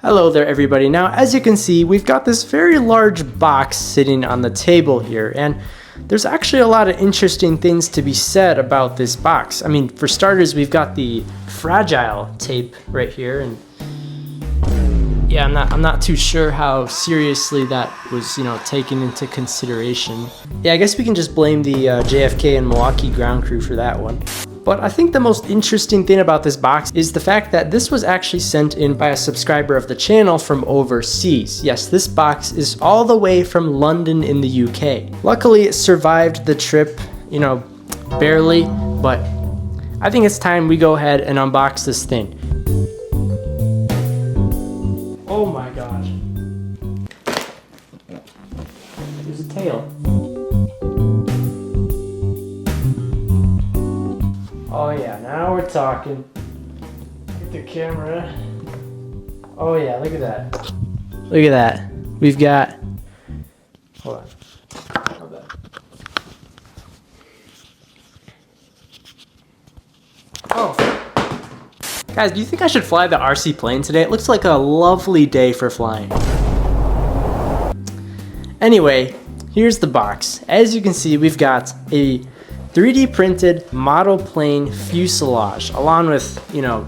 Hello there everybody. Now as you can see, we've got this very large box sitting on the table here, and there's actually a lot of interesting things to be said about this box. I mean, for starters, we've got the fragile tape right here, and yeah, I'm not too sure how seriously that was, taken into consideration. Yeah, I guess we can just blame the JFK and Milwaukee ground crew for that one. But I think the most interesting thing about this box is the fact that this was actually sent in by a subscriber of the channel from overseas. Yes, this box is all the way from London in the UK. Luckily, it survived the trip, barely, but I think it's time we go ahead and unbox this thing. Oh my gosh. There's a tail. Oh yeah, now we're talking. Get the camera. Oh yeah, look at that. Look at that. We've got, hold on. Hold on. Oh. Guys, do you think I should fly the RC plane today? It looks like a lovely day for flying. Anyway, here's the box. As you can see, we've got a 3D printed model plane fuselage along with,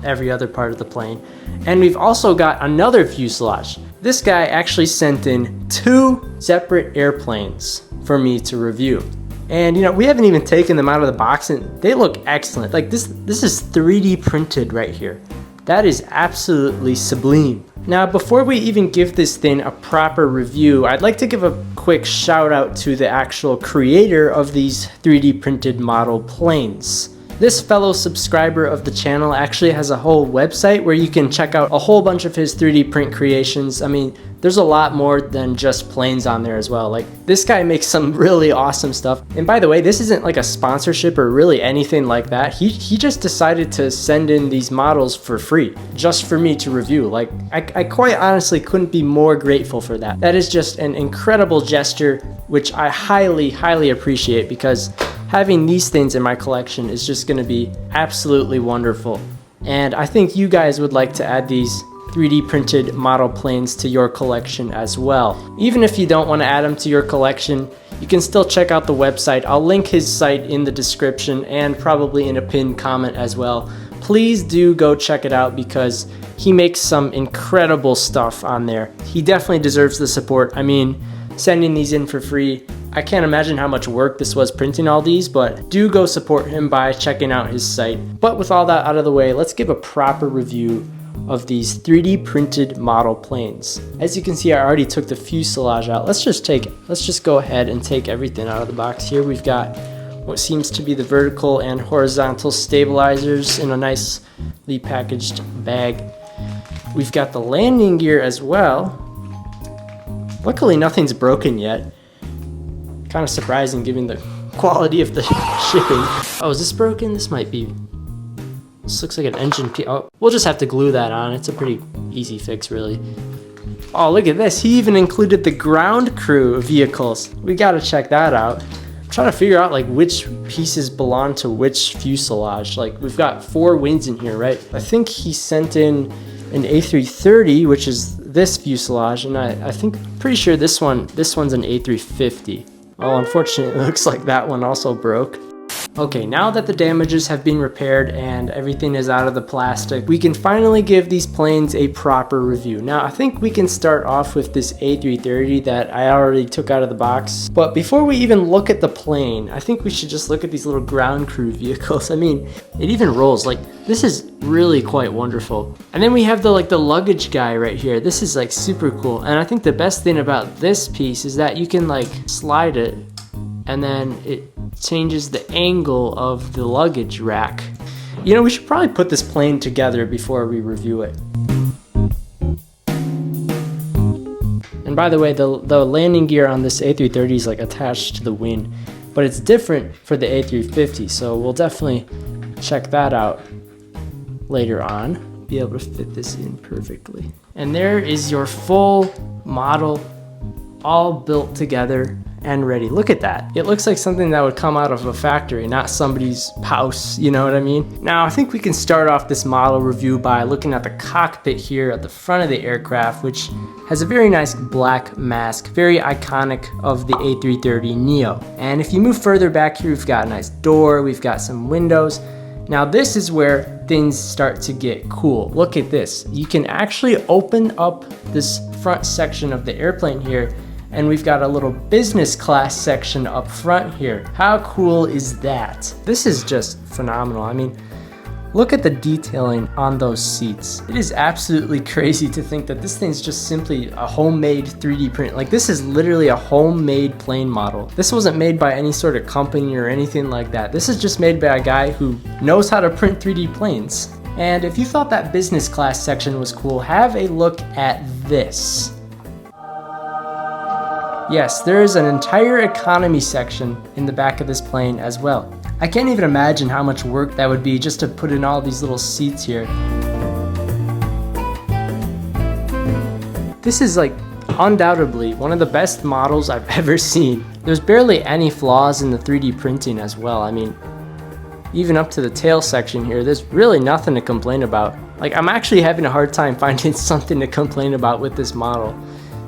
every other part of the plane. And we've also got another fuselage. This guy actually sent in 2 separate airplanes for me to review. And we haven't even taken them out of the box and they look excellent. Like this is 3D printed right here. That is absolutely sublime. Now, before we even give this thing a proper review, I'd like to give a quick shout out to the actual creator of these 3D printed model planes. This fellow subscriber of the channel actually has a whole website where you can check out a whole bunch of his 3D print creations. I mean, there's a lot more than just planes on there as well. Like, this guy makes some really awesome stuff. And by the way, this isn't like a sponsorship or really anything like that. He just decided to send in these models for free, just for me to review. Like, I quite honestly couldn't be more grateful for that. That is just an incredible gesture, which I highly, highly appreciate, because having these things in my collection is just gonna be absolutely wonderful. And I think you guys would like to add these 3D printed model planes to your collection as well. Even if you don't want to add them to your collection, you can still check out the website. I'll link his site in the description and probably in a pinned comment as well. Please do go check it out because he makes some incredible stuff on there. He definitely deserves the support. I mean, sending these in for free, I can't imagine how much work this was printing all these, but do go support him by checking out his site. But with all that out of the way, let's give a proper review of these 3D printed model planes. As you can see, I already took the fuselage out. Let's just go ahead and take everything out of the box here. We've got what seems to be the vertical and horizontal stabilizers in a nicely packaged bag. We've got the landing gear as well. Luckily, nothing's broken yet. Kind of surprising given the quality of the shipping. Oh, is this broken? This might be. This looks like an engine piece. Oh, we'll just have to glue that on. It's a pretty easy fix, really. Oh, look at this. He even included the ground crew vehicles. We gotta check that out. I'm trying to figure out like which pieces belong to which fuselage. Like, we've got 4 wings in here, right? I think he sent in an A330, which is this fuselage, and I think, pretty sure this one's an A350. Oh, unfortunately, it looks like that one also broke. Okay, now that the damages have been repaired and everything is out of the plastic, we can finally give these planes a proper review. Now, I think we can start off with this A330 that I already took out of the box. But before we even look at the plane, I think we should just look at these little ground crew vehicles. I mean, it even rolls. Like, this is really quite wonderful. And then we have the luggage guy right here. This is like super cool. And I think the best thing about this piece is that you can like slide it and then it changes the angle of the luggage rack. We should probably put this plane together before we review it. And by the way, the landing gear on this A330 is like attached to the wing, but it's different for the A350, so we'll definitely check that out later on. Be able to fit this in perfectly. And there is your full model, all built together. and ready. Look at that. It looks like something that would come out of a factory, not somebody's house, you know what I mean? Now, I think we can start off this model review by looking at the cockpit here at the front of the aircraft, which has a very nice black mask, very iconic of the A330neo. And if you move further back here, we've got a nice door, we've got some windows. Now this is where things start to get cool. Look at this. You can actually open up this front section of the airplane here, and we've got a little business class section up front here. How cool is that? This is just phenomenal. I mean, look at the detailing on those seats. It is absolutely crazy to think that this thing's just simply a homemade 3D print. Like, this is literally a homemade plane model. This wasn't made by any sort of company or anything like that. This is just made by a guy who knows how to print 3D planes. And if you thought that business class section was cool, have a look at this. Yes, there is an entire economy section in the back of this plane as well. I can't even imagine how much work that would be just to put in all these little seats here. This is like undoubtedly one of the best models I've ever seen. There's barely any flaws in the 3D printing as well. I mean, even up to the tail section here, there's really nothing to complain about. Like, I'm actually having a hard time finding something to complain about with this model.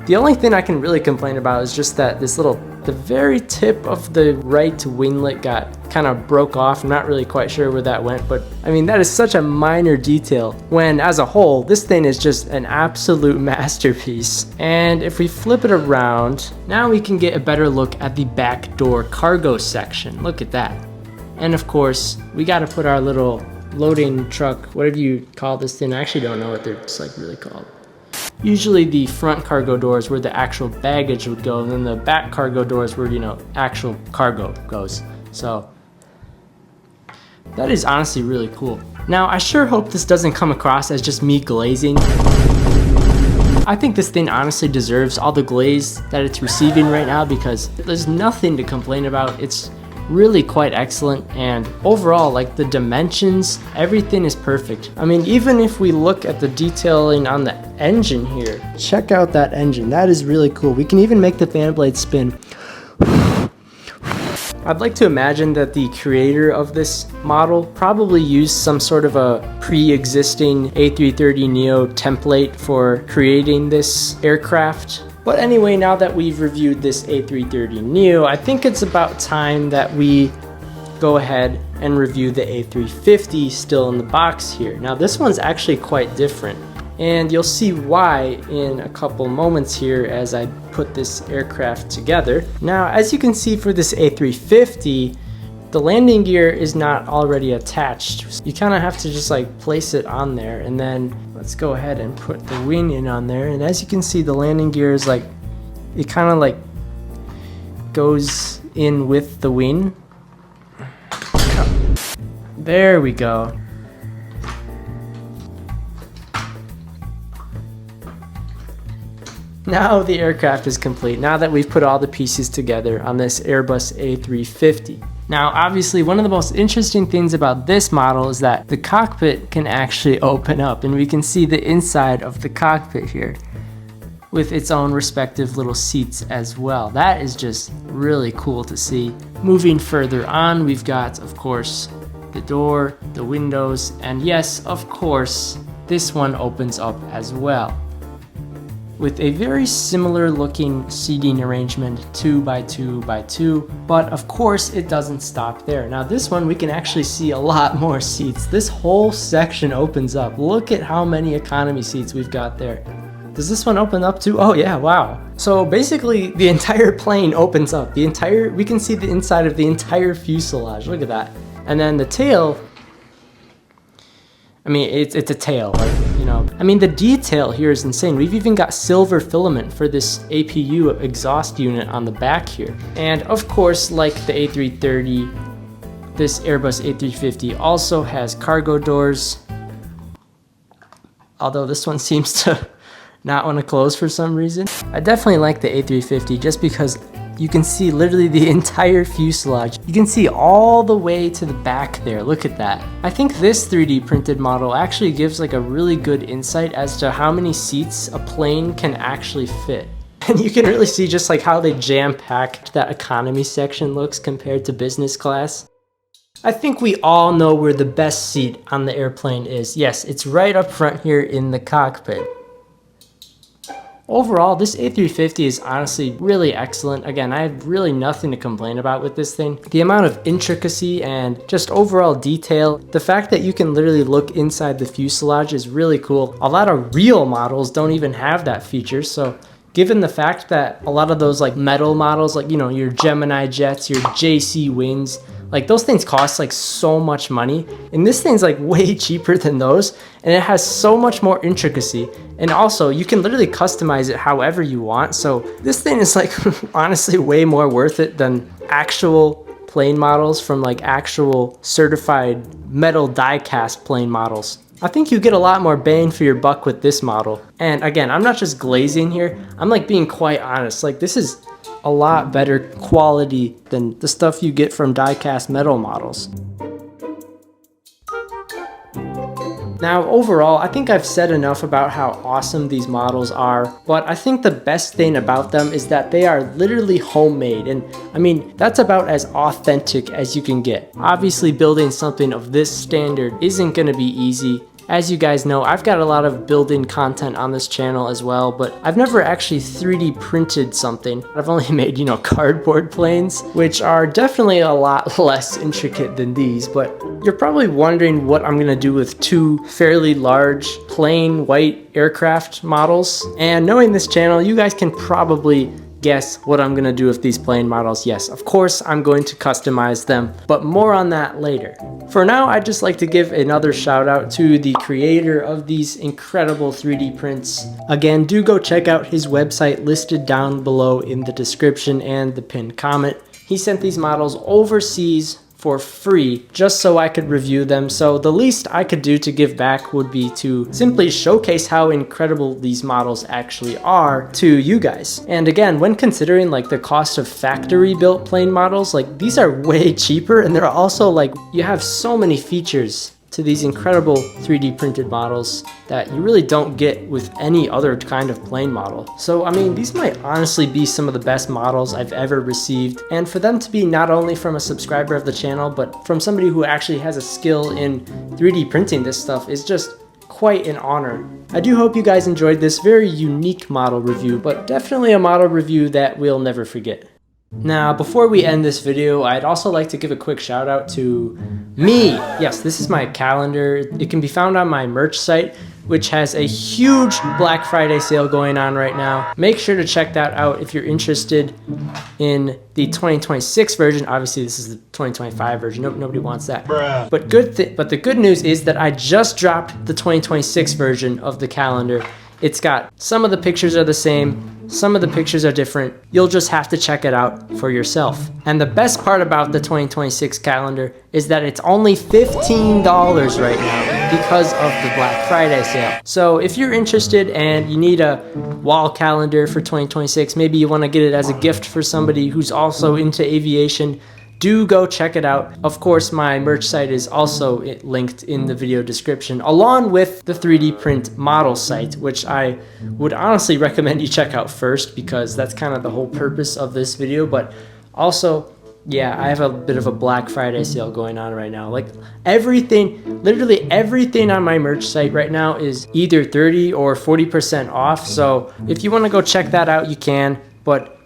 The only thing I can really complain about is just that the very tip of the right winglet got kind of broke off. I'm not really quite sure where that went, but I mean, that is such a minor detail when as a whole, this thing is just an absolute masterpiece. And if we flip it around, now we can get a better look at the back door cargo section. Look at that. And of course, we got to put our little loading truck, whatever you call this thing. I actually don't know what they're like really called. Usually the front cargo doors where the actual baggage would go, and then the back cargo doors where, you know, actual cargo goes. So that is honestly really cool. Now, I sure hope this doesn't come across as just me glazing. I think this thing honestly deserves all the glaze that it's receiving right now because there's nothing to complain about. It's really quite excellent, and overall, like, the dimensions, everything is perfect. I mean, even if we look at the detailing on the engine here, check out that engine. That is really cool. We can even make the fan blade spin. I'd like to imagine that the creator of this model probably used some sort of a pre-existing A330neo template for creating this aircraft. But anyway, now that we've reviewed this A330neo, I think it's about time that we go ahead and review the A350 still in the box here. Now this one's actually quite different, and you'll see why in a couple moments here as I put this aircraft together. Now, as you can see for this A350, the landing gear is not already attached. You kind of have to just like place it on there, and then let's go ahead and put the wing in on there. And as you can see, the landing gear is like, it kind of like goes in with the wing. There we go. Now the aircraft is complete, now that we've put all the pieces together on this Airbus A350. Now, obviously, one of the most interesting things about this model is that the cockpit can actually open up, and we can see the inside of the cockpit here with its own respective little seats as well. That is just really cool to see. Moving further on, we've got, of course, the door, the windows, and yes, of course, this one opens up as well, with a very similar looking seating arrangement, 2 by 2 by 2, but of course it doesn't stop there. Now this one we can actually see a lot more seats. This whole section opens up. Look at how many economy seats we've got there. Does this one open up too? Oh yeah, wow. So basically the entire plane opens up. We can see the inside of the entire fuselage. Look at that. And then the tail, I mean, it's a tail, like, you know. I mean, the detail here is insane. We've even got silver filament for this APU exhaust unit on the back here. And of course, like the A330, this Airbus A350 also has cargo doors. Although this one seems to not want to close for some reason. I definitely like the A350 just because you can see literally the entire fuselage. You can see all the way to the back there. Look at that. I think this 3D printed model actually gives like a really good insight as to how many seats a plane can actually fit. And you can really see just like how they jam-packed that economy section looks compared to business class. I think we all know where the best seat on the airplane is. Yes, it's right up front here in the cockpit. Overall, this A350 is honestly really excellent. Again, I have really nothing to complain about with this thing. The amount of intricacy and just overall detail, the fact that you can literally look inside the fuselage is really cool. A lot of real models don't even have that feature, so given the fact that a lot of those like metal models, like, you know, your Gemini jets, your JC wings, like those things cost like so much money, and this thing's like way cheaper than those, and it has so much more intricacy, and also you can literally customize it however you want. So this thing is like honestly way more worth it than actual plane models from like actual certified metal die cast plane models. I think you get a lot more bang for your buck with this model. And again, I'm not just glazing here, I'm like being quite honest. Like this is a lot better quality than the stuff you get from die-cast metal models. Now overall, I think I've said enough about how awesome these models are, but I think the best thing about them is that they are literally homemade, and I mean, that's about as authentic as you can get. Obviously, building something of this standard isn't gonna be easy. As you guys know, I've got a lot of building content on this channel as well, but I've never actually 3D printed something. I've only made, you know, cardboard planes, which are definitely a lot less intricate than these, but you're probably wondering what I'm gonna do with two fairly large, plain white aircraft models. And knowing this channel, you guys can probably guess what I'm gonna do with these plane models. Yes, of course, I'm going to customize them, but more on that later. For now, I'd just like to give another shout out to the creator of these incredible 3D prints. Again, do go check out his website listed down below in the description and the pinned comment. He sent these models overseas for free just so I could review them. So the least I could do to give back would be to simply showcase how incredible these models actually are to you guys. And again, when considering like the cost of factory built plane models, like these are way cheaper, and they're also like, you have so many features to these incredible 3D printed models that you really don't get with any other kind of plane model. So I mean, these might honestly be some of the best models I've ever received, and for them to be not only from a subscriber of the channel, but from somebody who actually has a skill in 3D printing this stuff is just quite an honor. I do hope you guys enjoyed this very unique model review, but definitely a model review that we'll never forget. Now, before we end this video, I'd also like to give a quick shout out to me. Yes, this is my calendar. It can be found on my merch site, which has a huge Black Friday sale going on right now. Make sure to check that out if you're interested in the 2026 version. Obviously, this is the 2025 version. Nope, nobody wants that. Bruh. But the good news is that I just dropped the 2026 version of the calendar. It's got some of the pictures are the same, some of the pictures are different. You'll just have to check it out for yourself. And the best part about the 2026 calendar is that it's only $15 right now because of the Black Friday sale. So if you're interested and you need a wall calendar for 2026, maybe you want to get it as a gift for somebody who's also into aviation, do go check it out. Of course, my merch site is also linked in the video description, along with the 3D print model site, which I would honestly recommend you check out first because that's kind of the whole purpose of this video. But also, yeah, I have a bit of a Black Friday sale going on right now. Like everything, literally everything on my merch site right now is either 30 or 40% off. So if you want to go check that out, you can. But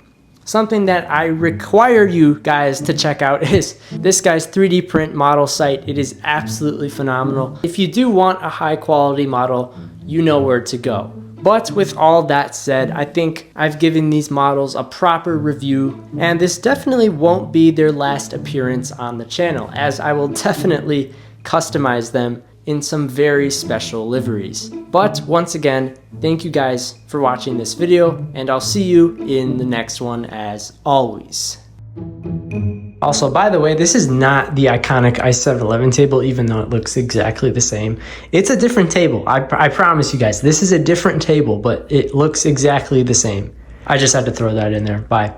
something that I require you guys to check out is this guy's 3D print model site. It is absolutely phenomenal. If you do want a high quality model, you know where to go. But with all that said, I think I've given these models a proper review, and this definitely won't be their last appearance on the channel, as I will definitely customize them in some very special liveries. But once again, thank you guys for watching this video, and I'll see you in the next one as always. Also, by the way, this is not the iconic i7-11 table, even though it looks exactly the same. It's a different table. I promise you guys, this is a different table, but it looks exactly the same. I just had to throw that in there. Bye.